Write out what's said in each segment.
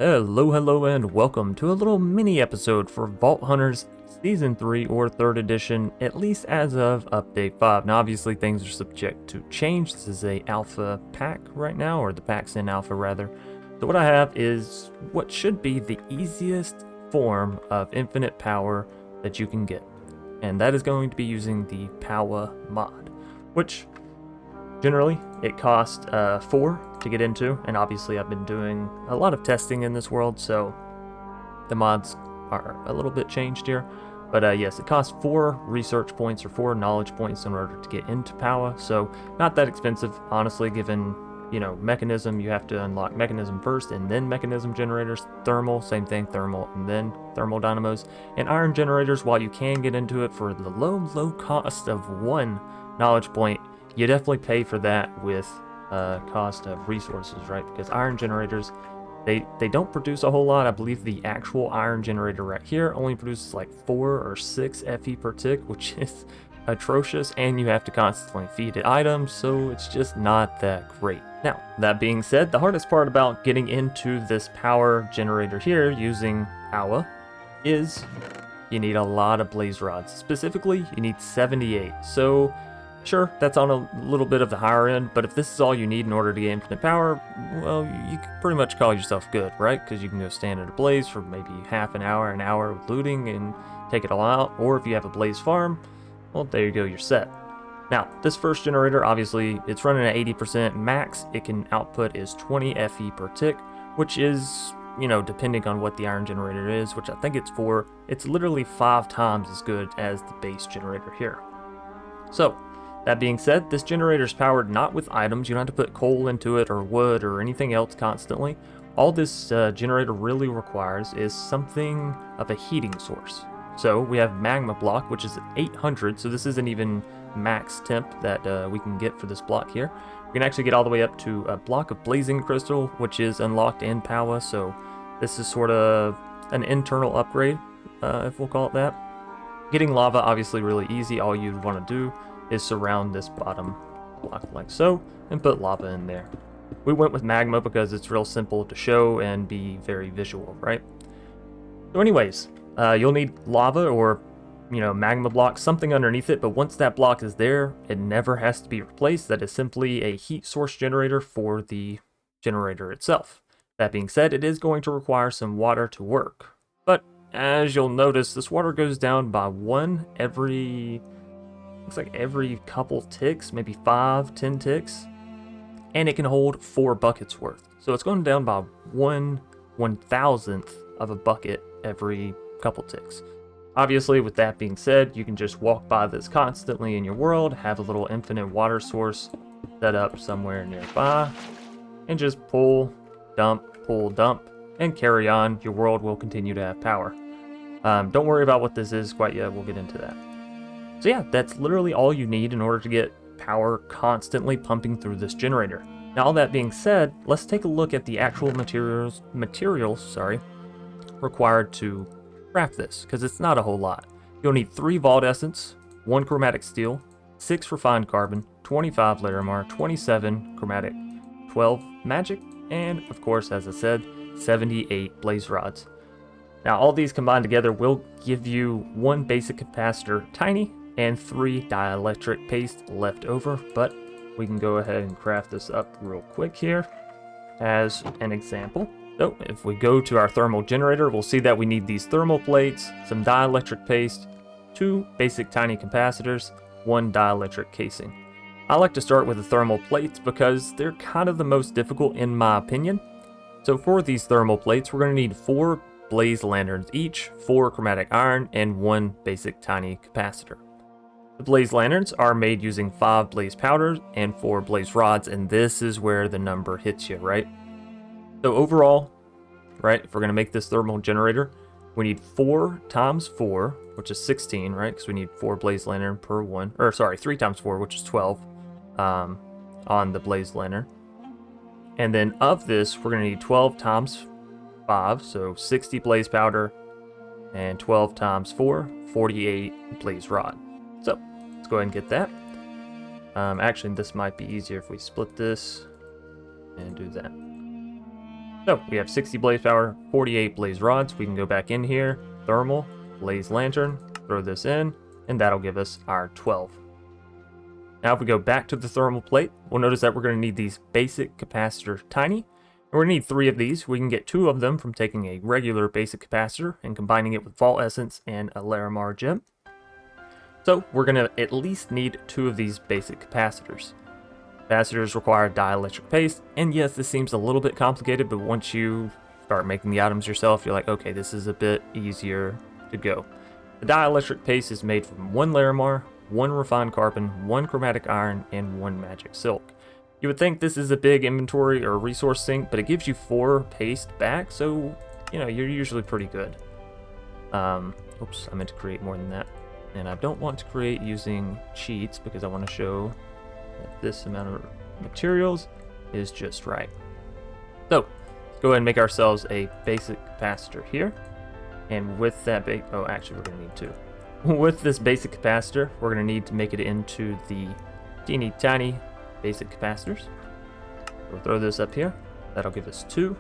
Hello, and welcome to a little mini episode for Vault Hunters Season 3 or 3rd edition, at least as of Update 5. Now, obviously, things are subject to change. This is a alpha pack right now, or the pack's in alpha, rather. So what I have is what should be the easiest form of infinite power that you can get. And that is going to be using the Powah mod, which generally it costs 4 to get into, and obviously I've been doing a lot of testing in this world, so the mods are a little bit changed here. But yes, it costs 4 research points or 4 knowledge points in order to get into Powah, so not that expensive, honestly, given, you know, mechanism. You have to unlock mechanism first and then mechanism generators. Thermal, same thing, thermal and then thermal dynamos. And iron generators, while you can get into it for the low cost of 1 knowledge point, you definitely pay for that with cost of resources, right? Because iron generators, they don't produce a whole lot. I believe the actual iron generator right here only produces like 4 or 6 FE per tick, which is atrocious, and you have to constantly feed it items, so it's just not that great. Now, that being said, the hardest part about getting into this power generator here using Powah is you need a lot of blaze rods. Specifically, you need 78. So sure, that's on a little bit of the higher end, but if this is all you need in order to get infinite power, well, you can pretty much call yourself good, right? Because you can go stand at a blaze for maybe half an hour with looting and take it all out, or if you have a blaze farm, well, there you go, you're set. Now, this first generator, obviously, it's running at 80%. Max it can output is 20 FE per tick, which is, you know, depending on what the iron generator is, which I think it's 4, it's literally 5 times as good as the base generator here. So, that being said, this generator is powered not with items. You don't have to put coal into it or wood or anything else constantly. All this generator really requires is something of a heating source. So we have magma block, which is 800, so this isn't even max temp that we can get for this block here. We can actually get all the way up to a block of blazing crystal, which is unlocked in Powah, so this is sort of an internal upgrade, if we'll call it that. Getting lava, obviously really easy. All you'd want to do is surround this bottom block like so, and put lava in there. We went with magma because it's real simple to show and be very visual, right? So anyways, you'll need lava or, you know, magma block, something underneath it, but once that block is there, it never has to be replaced. That is simply a heat source generator for the generator itself. That being said, it is going to require some water to work. But as you'll notice, this water goes down by 1 every... looks like every couple ticks, maybe 5-10 ticks, and it can hold 4 buckets worth. So it's going down by 1/1000th of a bucket every couple ticks. Obviously, with that being said, you can just walk by this constantly in your world, have a little infinite water source set up somewhere nearby, and just pull, dump, and carry on. Your world will continue to have power. Don't worry about what this is quite yet, we'll get into that. So yeah, that's literally all you need in order to get power constantly pumping through this generator. Now, all that being said, let's take a look at the actual materials required to craft this, because it's not a whole lot. You'll need 3 vault essence, 1 chromatic steel, 6 refined carbon, 25 larimar, 27 chromatic, 12 magic, and of course, as I said, 78 blaze rods. Now, all these combined together will give you 1 basic capacitor tiny and 3 dielectric paste left over, but we can go ahead and craft this up real quick here as an example. So if we go to our thermal generator, we'll see that we need these thermal plates, some dielectric paste, 2 basic tiny capacitors, 1 dielectric casing. I like to start with the thermal plates because they're kind of the most difficult in my opinion. So for these thermal plates, we're going to need 4 blaze lanterns each, 4 chromatic iron, and 1 basic tiny capacitor. The blaze lanterns are made using 5 blaze powders and 4 blaze rods, and this is where the number hits you, right? So overall, right, if we're going to make this thermal generator, we need 4 times 4, which is 16, right? Because we need 4 blaze lantern per 1, or sorry, 3 times 4, which is 12 on the blaze lantern. And then of this, we're going to need 12 times 5, so 60 blaze powder, and 12 times 4, 48 blaze rod. So let's go ahead and get that. Actually, this might be easier if we split this and do that. So we have 60 blaze power, 48 blaze rods. We can go back in here, thermal, blaze lantern, throw this in, and that'll give us our 12. Now if we go back to the thermal plate, we'll notice that we're going to need these basic capacitor tiny. And we're going to need 3 of these. We can get 2 of them from taking a regular basic capacitor and combining it with Vault Essence and a Larimar gem. So we're going to at least need 2 of these basic capacitors. Capacitors require dielectric paste, and yes, this seems a little bit complicated, but once you start making the items yourself, you're like, okay, this is a bit easier to go. The dielectric paste is made from 1 Larimar, 1 refined carbon, 1 chromatic iron, and 1 magic silk. You would think this is a big inventory or resource sink, but it gives you 4 paste back, so you know you're usually pretty good. Oops, I meant to create more than that, and I don't want to create using cheats because I want to show that this amount of materials is just right. So let's go ahead and make ourselves a basic capacitor here, and with that actually we're gonna need 2. With this basic capacitor, we're going to need to make it into the teeny tiny basic capacitors. We'll throw this up here. That'll give us 2.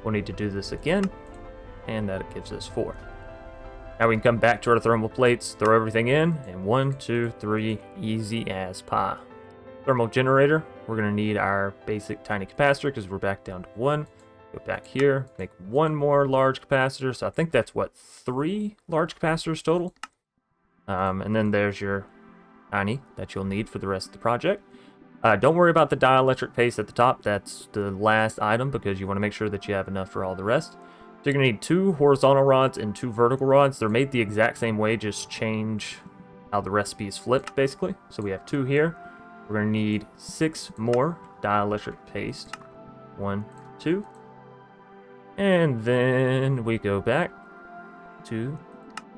We'll need to do this again, and that gives us 4. Now we can come back to our thermal plates, throw everything in, and 1, 2, 3, easy as pie. Thermal generator, we're going to need our basic tiny capacitor because we're back down to 1. Go back here, make 1 more large capacitor. So I think that's what, 3 large capacitors total? And then there's your tiny that you'll need for the rest of the project. Don't worry about the dielectric paste at the top. That's the last item because you want to make sure that you have enough for all the rest. So you're going to need 2 horizontal rods and 2 vertical rods. They're made the exact same way, just change how the recipe is flipped basically. So we have 2 here. We're going to need 6 more dielectric paste. 1, 2. And then we go back to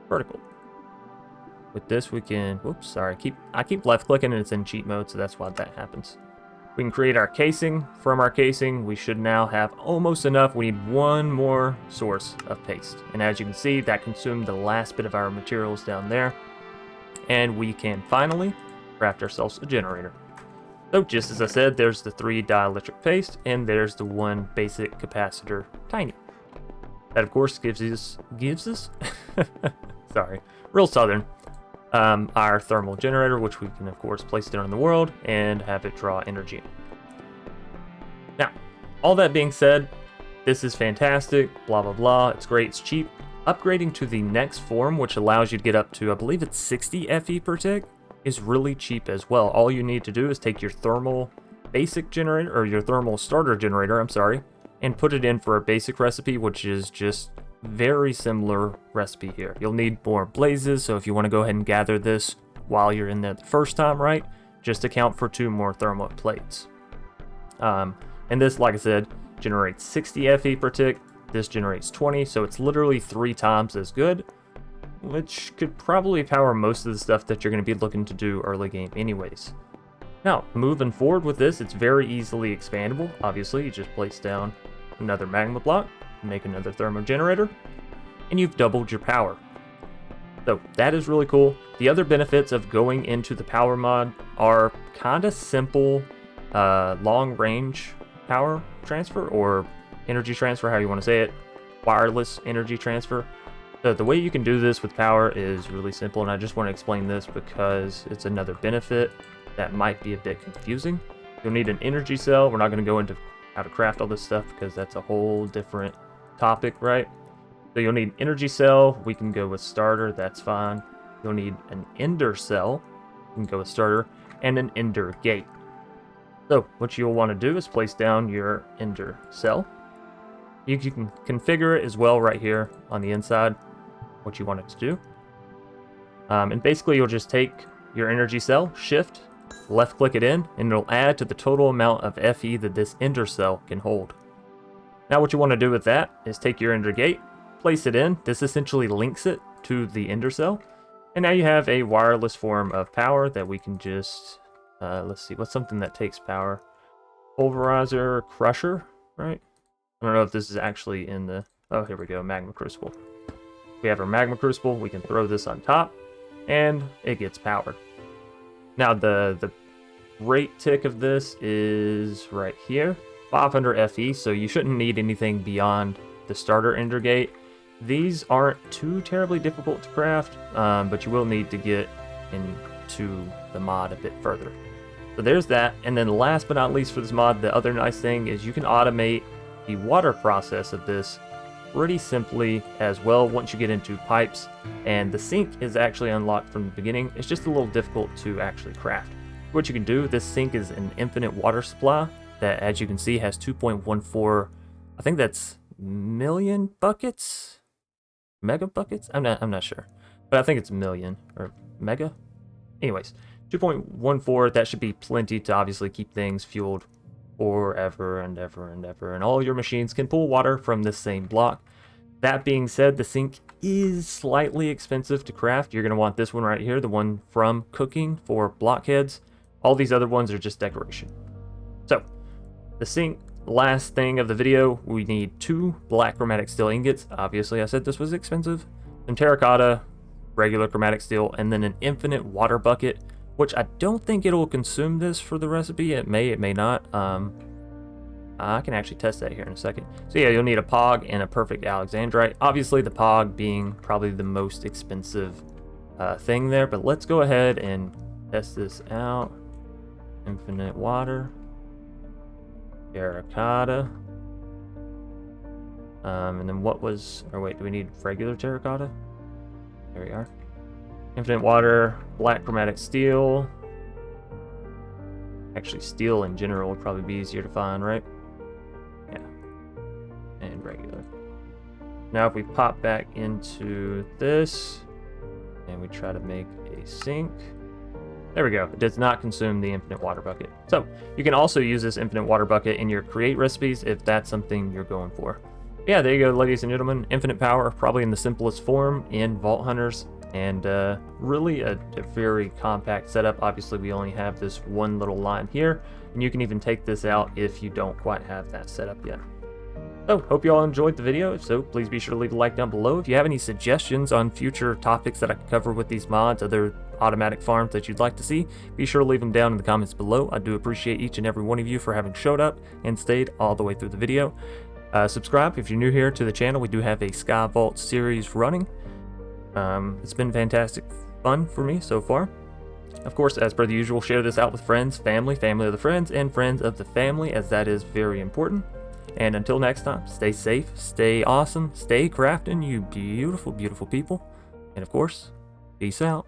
vertical. With this we can, whoops, sorry, I keep left clicking and it's in cheat mode, so that's why that happens. We can create our casing. From our casing, we should now have almost enough. We need 1 more source of paste. And as you can see, that consumed the last bit of our materials down there. And we can finally craft ourselves a generator. So just as I said, there's the 3 dielectric paste, and there's the 1 basic capacitor tiny. That of course gives us, sorry, real southern. Our thermal generator, which we can of course place down in the world and have it draw energy. Now, all that being said, this is fantastic, blah blah blah, it's great, it's cheap. Upgrading to the next form, which allows you to get up to, I believe it's 60 FE per tick, is really cheap as well. All you need to do is take your thermal basic generator, or your thermal starter generator, I'm sorry, and put it in for a basic recipe, which is just very similar recipe here. You'll need more blazes, so if you want to go ahead and gather this while you're in there the first time, right, just account for 2 more thermal plates. And this, like I said, generates 60 FE per tick. This generates 20, so it's literally 3 times as good, which could probably power most of the stuff that you're going to be looking to do early game anyways. Now, moving forward with this, it's very easily expandable. Obviously, you just place down another magma block, make another thermal generator, and you've doubled your power. So that is really cool. The other benefits of going into the power mod are kind of simple, long range power transfer, or energy transfer, how you want to say it, wireless energy transfer. So the way you can do this with power is really simple, and I just want to explain this because it's another benefit that might be a bit confusing. You'll need an energy cell. We're not going to go into how to craft all this stuff because that's a whole different topic, right? So you'll need energy cell. We can go with starter, that's fine. You'll need an ender cell. You can go with starter, and an ender gate. So what you'll want to do is place down your ender cell. You can configure it as well right here on the inside, what you want it to do. And basically you'll just take your energy cell, shift, left click it in, and it'll add to the total amount of FE that this ender cell can hold. Now what you want to do with that is take your ender gate, place it in. This essentially links it to the ender cell. And now you have a wireless form of power that we can just, let's see, what's something that takes power? Pulverizer, crusher, right? I don't know if this is actually in the, oh, here we go, magma crucible. We have our magma crucible, we can throw this on top, and it gets powered. Now the rate tick of this is right here. 500 FE, so you shouldn't need anything beyond the starter ender gate. These aren't too terribly difficult to craft, but you will need to get into the mod a bit further. So there's that, and then last but not least for this mod, the other nice thing is you can automate the water process of this pretty simply as well once you get into pipes, and the sink is actually unlocked from the beginning. It's just a little difficult to actually craft. What you can do, this sink is an infinite water supply that, as you can see, has 2.14, I think that's million buckets? Mega buckets? I'm not sure, but I think it's million or mega. Anyways, 2.14, that should be plenty to obviously keep things fueled forever and ever and ever, and all your machines can pull water from this same block. That being said, the sink is slightly expensive to craft. You're going to want this one right here, the one from cooking for blockheads. All these other ones are just decoration. So the sink, last thing of the video, we need 2 black chromatic steel ingots. Obviously I said this was expensive. Some terracotta, regular chromatic steel, and then an infinite water bucket, which I don't think it'll consume this for the recipe. It may not. I can actually test that here in a second. So yeah, you'll need a Pog and a perfect Alexandrite. Obviously the Pog being probably the most expensive thing there, but let's go ahead and test this out. Infinite water, terracotta, and then what was, or wait, do we need regular terracotta? There we are. Infinite water, black chromatic steel. Actually, steel in general would probably be easier to find, right? Yeah. And regular. Now if we pop back into this, and we try to make a sink. There we go. It does not consume the infinite water bucket. So you can also use this infinite water bucket in your create recipes if that's something you're going for. Yeah, there you go, ladies and gentlemen. Infinite power, probably in the simplest form in Vault Hunters. And really a very compact setup. Obviously we only have this one little line here, and you can even take this out if you don't quite have that set up yet. So hope you all enjoyed the video. If so, please be sure to leave a like down below. If you have any suggestions on future topics that I can cover with these mods, other automatic farms that you'd like to see, be sure to leave them down in the comments below. I do appreciate each and every one of you for having showed up and stayed all the way through the video. Subscribe if you're new here to the channel. We do have a Sky Vault series running. It's been fantastic fun for me so far. Of course, as per the usual, share this out with friends, family of the friends, and friends of the family, as that is very important. And until next time, stay safe, stay awesome, stay crafting, you beautiful, beautiful people. And of course, peace out.